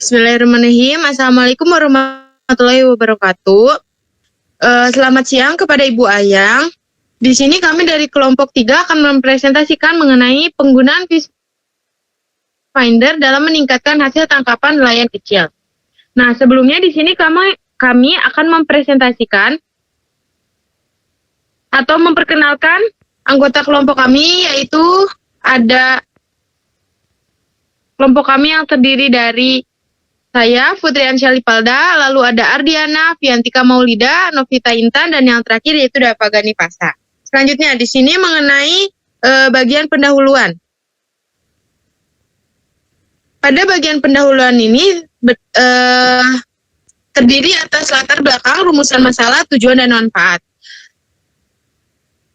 Bismillahirrahmanirrahim. Assalamualaikum warahmatullahi wabarakatuh. Selamat siang kepada Ibu Ayang. Di sini kami dari kelompok 3 akan mempresentasikan mengenai penggunaan Fish Finder dalam meningkatkan hasil tangkapan nelayan kecil. Nah, sebelumnya di sini kami akan mempresentasikan atau memperkenalkan anggota kelompok kami, yaitu ada kelompok kami yang terdiri dari saya, Putri Ansyali Palda, lalu ada Ardiana, Fiantika Maulida, Novita Intan, dan yang terakhir yaitu Dava Gani Pasa. Selanjutnya di sini mengenai bagian pendahuluan. Pada bagian pendahuluan ini terdiri atas latar belakang, rumusan masalah, tujuan, dan manfaat.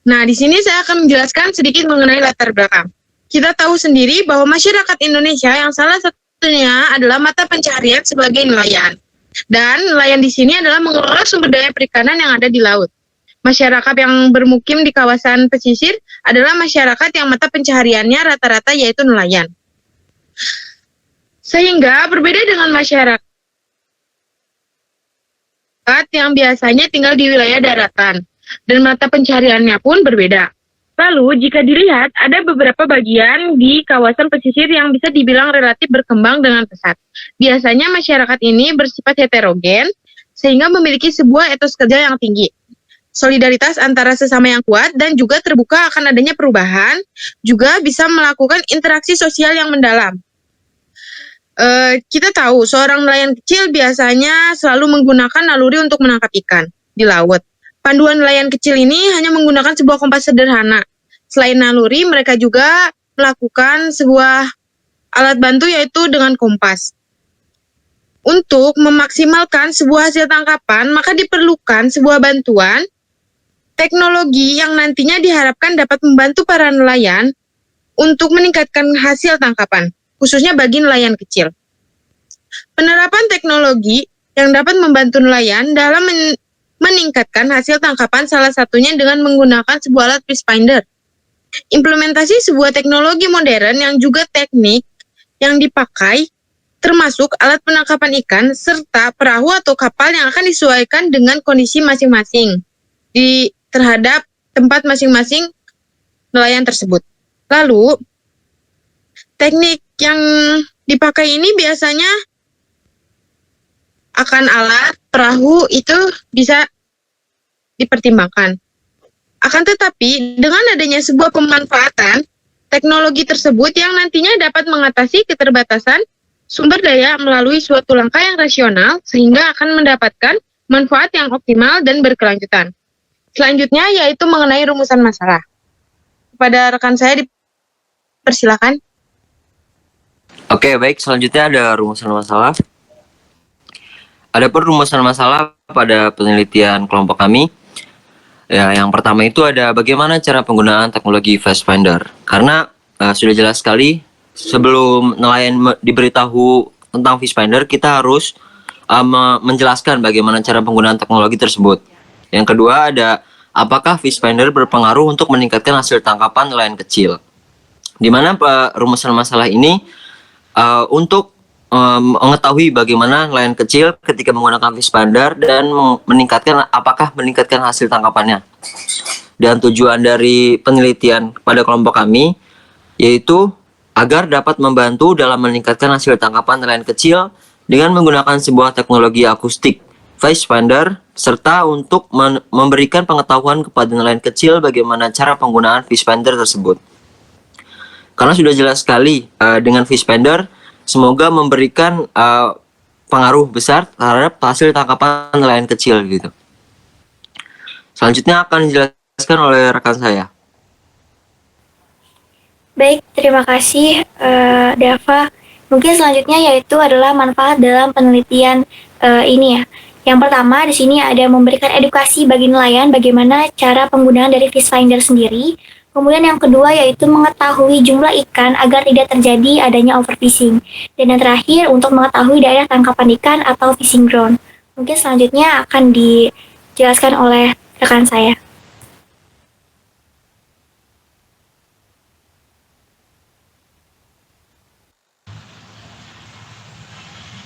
Nah, di sini saya akan menjelaskan sedikit mengenai latar belakang. Kita tahu sendiri bahwa masyarakat Indonesia yang salah satunya adalah mata pencaharian sebagai nelayan. Dan nelayan di sini adalah mengelola sumber daya perikanan yang ada di laut. Masyarakat yang bermukim di kawasan pesisir adalah masyarakat yang mata pencahariannya rata-rata yaitu nelayan. Sehingga berbeda dengan masyarakat yang biasanya tinggal di wilayah daratan, dan mata pencahariannya pun berbeda. Lalu, jika dilihat, ada beberapa bagian di kawasan pesisir yang bisa dibilang relatif berkembang dengan pesat. Biasanya masyarakat ini bersifat heterogen, sehingga memiliki sebuah etos kerja yang tinggi. Solidaritas antara sesama yang kuat dan juga terbuka akan adanya perubahan, juga bisa melakukan interaksi sosial yang mendalam. Kita tahu, seorang nelayan kecil biasanya selalu menggunakan naluri untuk menangkap ikan di laut. Panduan nelayan kecil ini hanya menggunakan sebuah kompas sederhana. Selain naluri, mereka juga melakukan sebuah alat bantu yaitu dengan kompas. Untuk memaksimalkan sebuah hasil tangkapan, maka diperlukan sebuah bantuan teknologi yang nantinya diharapkan dapat membantu para nelayan untuk meningkatkan hasil tangkapan, khususnya bagi nelayan kecil. Penerapan teknologi yang dapat membantu nelayan dalam meningkatkan hasil tangkapan salah satunya dengan menggunakan sebuah alat fish finder. Implementasi sebuah teknologi modern yang juga teknik yang dipakai termasuk alat penangkapan ikan serta perahu atau kapal yang akan disesuaikan dengan kondisi masing-masing terhadap tempat masing-masing nelayan tersebut. Lalu, teknik yang dipakai ini biasanya akan alat perahu itu bisa dipertimbangkan. Akan tetapi, dengan adanya sebuah pemanfaatan teknologi tersebut yang nantinya dapat mengatasi keterbatasan sumber daya melalui suatu langkah yang rasional sehingga akan mendapatkan manfaat yang optimal dan berkelanjutan. Selanjutnya yaitu mengenai rumusan masalah. Kepada rekan saya dipersilakan. Oke, baik. Selanjutnya ada rumusan masalah. Adapun rumusan masalah pada penelitian kelompok kami, ya, yang pertama itu ada bagaimana cara penggunaan teknologi Fish Finder. Karena sudah jelas sekali, sebelum nelayan diberitahu tentang Fish Finder, kita harus menjelaskan bagaimana cara penggunaan teknologi tersebut. Yang kedua ada, apakah Fish Finder berpengaruh untuk meningkatkan hasil tangkapan nelayan kecil. Di mana rumusan masalah ini untuk mengetahui bagaimana nelayan kecil ketika menggunakan fish finder dan apakah meningkatkan hasil tangkapannya. Dan tujuan dari penelitian pada kelompok kami yaitu agar dapat membantu dalam meningkatkan hasil tangkapan nelayan kecil dengan menggunakan sebuah teknologi akustik fish finder serta untuk memberikan pengetahuan kepada nelayan kecil bagaimana cara penggunaan fish finder tersebut. Karena sudah jelas sekali dengan fish finder semoga memberikan pengaruh besar terhadap hasil tangkapan nelayan kecil gitu. Selanjutnya akan dijelaskan oleh rekan saya. Baik, terima kasih Dava. Mungkin selanjutnya yaitu adalah manfaat dalam penelitian ini ya. Yang pertama di sini ada memberikan edukasi bagi nelayan bagaimana cara penggunaan dari fish finder sendiri. Kemudian yang kedua yaitu mengetahui jumlah ikan agar tidak terjadi adanya overfishing. Dan yang terakhir untuk mengetahui daerah tangkapan ikan atau fishing ground. Mungkin selanjutnya akan dijelaskan oleh rekan saya.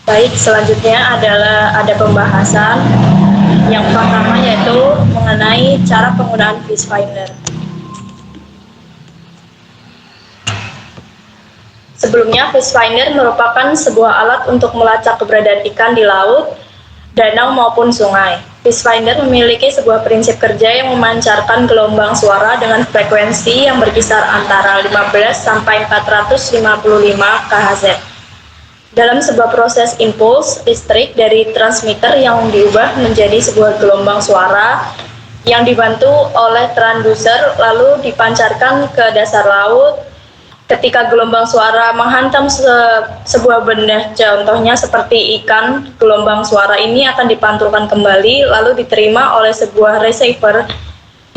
Baik, selanjutnya adalah ada pembahasan yang pertama yaitu mengenai cara penggunaan fish finder. Sebelumnya, fish finder merupakan sebuah alat untuk melacak keberadaan ikan di laut, danau maupun sungai. Fish finder memiliki sebuah prinsip kerja yang memancarkan gelombang suara dengan frekuensi yang berkisar antara 15 sampai 455 kHz. Dalam sebuah proses impuls listrik dari transmitter yang diubah menjadi sebuah gelombang suara yang dibantu oleh transducer lalu dipancarkan ke dasar laut. Ketika gelombang suara menghantam sebuah benda, contohnya seperti ikan, gelombang suara ini akan dipantulkan kembali lalu diterima oleh sebuah receiver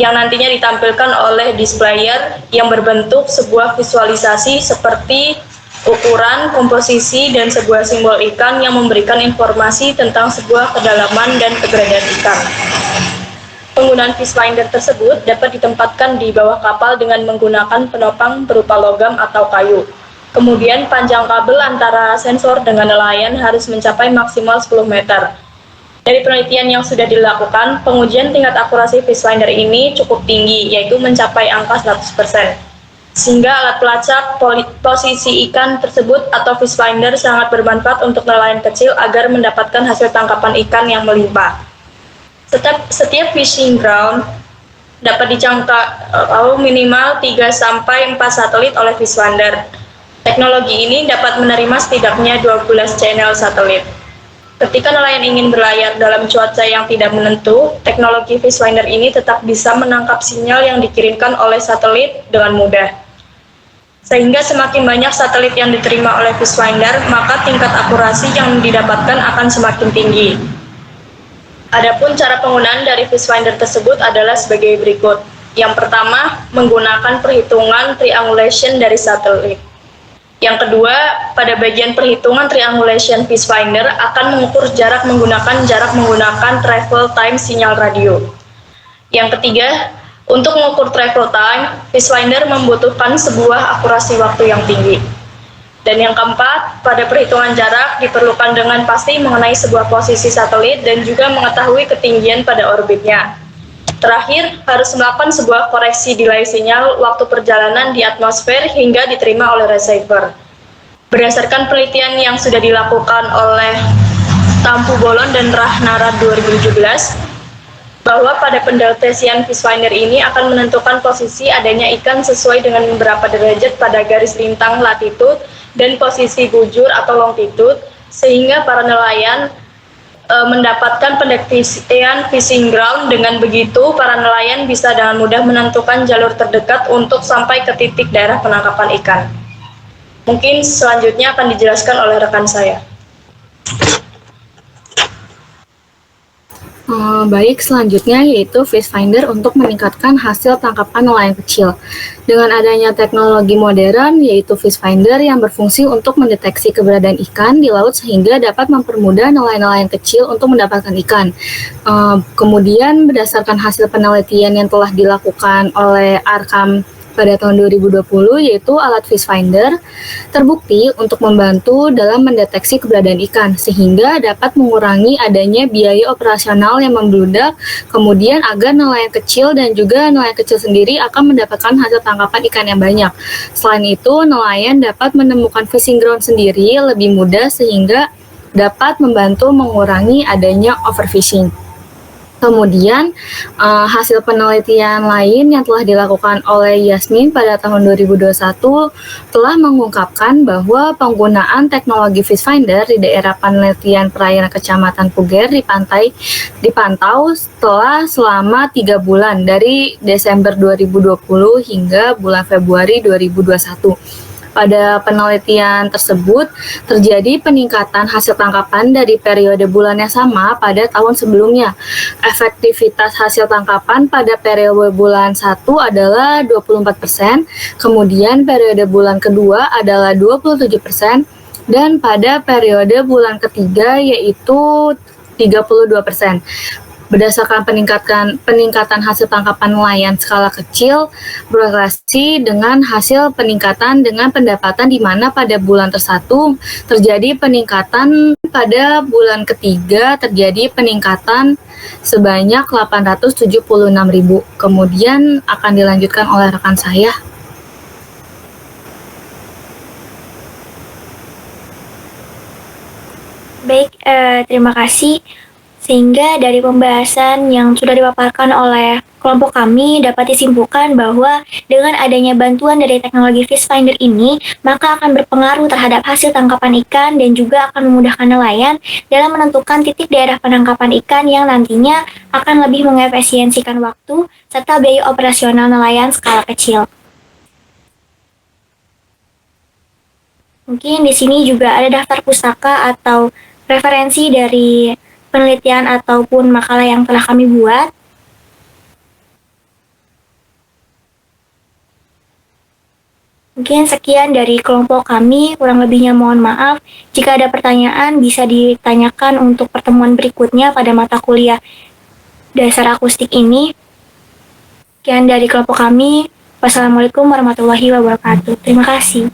yang nantinya ditampilkan oleh displayer yang berbentuk sebuah visualisasi seperti ukuran, komposisi, dan sebuah simbol ikan yang memberikan informasi tentang sebuah kedalaman dan keberadaan ikan. Penggunaan fish finder tersebut dapat ditempatkan di bawah kapal dengan menggunakan penopang berupa logam atau kayu. Kemudian panjang kabel antara sensor dengan nelayan harus mencapai maksimal 10 meter. Dari penelitian yang sudah dilakukan, pengujian tingkat akurasi fish finder ini cukup tinggi, yaitu mencapai angka 100%. Sehingga alat pelacak posisi ikan tersebut atau fish finder sangat bermanfaat untuk nelayan kecil agar mendapatkan hasil tangkapan ikan yang melimpah. Setiap fishing ground dapat dijangkau minimal 3-4 satelit oleh fish finder. Teknologi ini dapat menerima setidaknya 12 channel satelit. Ketika nelayan ingin berlayar dalam cuaca yang tidak menentu, teknologi fish finder ini tetap bisa menangkap sinyal yang dikirimkan oleh satelit dengan mudah. Sehingga semakin banyak satelit yang diterima oleh fish finder, maka tingkat akurasi yang didapatkan akan semakin tinggi. Adapun cara penggunaan dari fish finder tersebut adalah sebagai berikut. Yang pertama, menggunakan perhitungan triangulation dari satelit. Yang kedua, pada bagian perhitungan triangulation fish finder akan mengukur jarak menggunakan travel time sinyal radio. Yang ketiga, untuk mengukur travel time, fish finder membutuhkan sebuah akurasi waktu yang tinggi. Dan yang keempat, pada perhitungan jarak diperlukan dengan pasti mengenai sebuah posisi satelit dan juga mengetahui ketinggian pada orbitnya. Terakhir, harus melakukan sebuah koreksi delay sinyal waktu perjalanan di atmosfer hingga diterima oleh receiver. Berdasarkan penelitian yang sudah dilakukan oleh Tampu Bolon dan Rahnara 2017, bahwa pada pendeteksian fish finder ini akan menentukan posisi adanya ikan sesuai dengan beberapa derajat pada garis lintang latitude dan posisi bujur atau longitude, sehingga para nelayan mendapatkan pendeteksian fishing ground. Dengan begitu, para nelayan bisa dengan mudah menentukan jalur terdekat untuk sampai ke titik daerah penangkapan ikan. Mungkin selanjutnya akan dijelaskan oleh rekan saya. Baik, selanjutnya yaitu fish finder untuk meningkatkan hasil tangkapan nelayan kecil. Dengan adanya teknologi modern yaitu fish finder yang berfungsi untuk mendeteksi keberadaan ikan di laut sehingga dapat mempermudah nelayan-nelayan kecil untuk mendapatkan ikan. Kemudian berdasarkan hasil penelitian yang telah dilakukan oleh Arkam pada tahun 2020 yaitu alat fish finder terbukti untuk membantu dalam mendeteksi keberadaan ikan sehingga dapat mengurangi adanya biaya operasional yang membludak, kemudian agar nelayan kecil dan juga nelayan kecil sendiri akan mendapatkan hasil tangkapan ikan yang banyak. Selain itu, nelayan dapat menemukan fishing ground sendiri lebih mudah sehingga dapat membantu mengurangi adanya overfishing. Kemudian hasil penelitian lain yang telah dilakukan oleh Yasmin pada tahun 2021 telah mengungkapkan bahwa penggunaan teknologi fish finder di daerah penelitian perairan Kecamatan Puger dipantau setelah selama 3 bulan dari Desember 2020 hingga bulan Februari 2021. Pada penelitian tersebut, terjadi peningkatan hasil tangkapan dari periode bulan yang sama pada tahun sebelumnya. Efektivitas hasil tangkapan pada periode bulan 1 adalah 24%, kemudian periode bulan kedua adalah 27%, dan pada periode bulan ketiga yaitu 32%. berdasarkan peningkatan hasil tangkapan nelayan skala kecil berkorelasi dengan hasil peningkatan dengan pendapatan di mana pada bulan tersatu terjadi peningkatan, pada bulan ketiga terjadi peningkatan sebanyak 876.000. Kemudian akan dilanjutkan oleh rekan saya. Baik, terima kasih. Sehingga dari pembahasan yang sudah dipaparkan oleh kelompok kami dapat disimpulkan bahwa dengan adanya bantuan dari teknologi Fish Finder ini, maka akan berpengaruh terhadap hasil tangkapan ikan dan juga akan memudahkan nelayan dalam menentukan titik daerah penangkapan ikan yang nantinya akan lebih mengefisiensikan waktu serta biaya operasional nelayan skala kecil. Mungkin di sini juga ada daftar pustaka atau referensi dari penelitian ataupun makalah yang telah kami buat. Mungkin sekian dari kelompok kami, kurang lebihnya mohon maaf. Jika ada pertanyaan bisa ditanyakan untuk pertemuan berikutnya pada mata kuliah dasar akustik ini. Sekian dari kelompok kami. Wassalamualaikum warahmatullahi wabarakatuh. Terima kasih.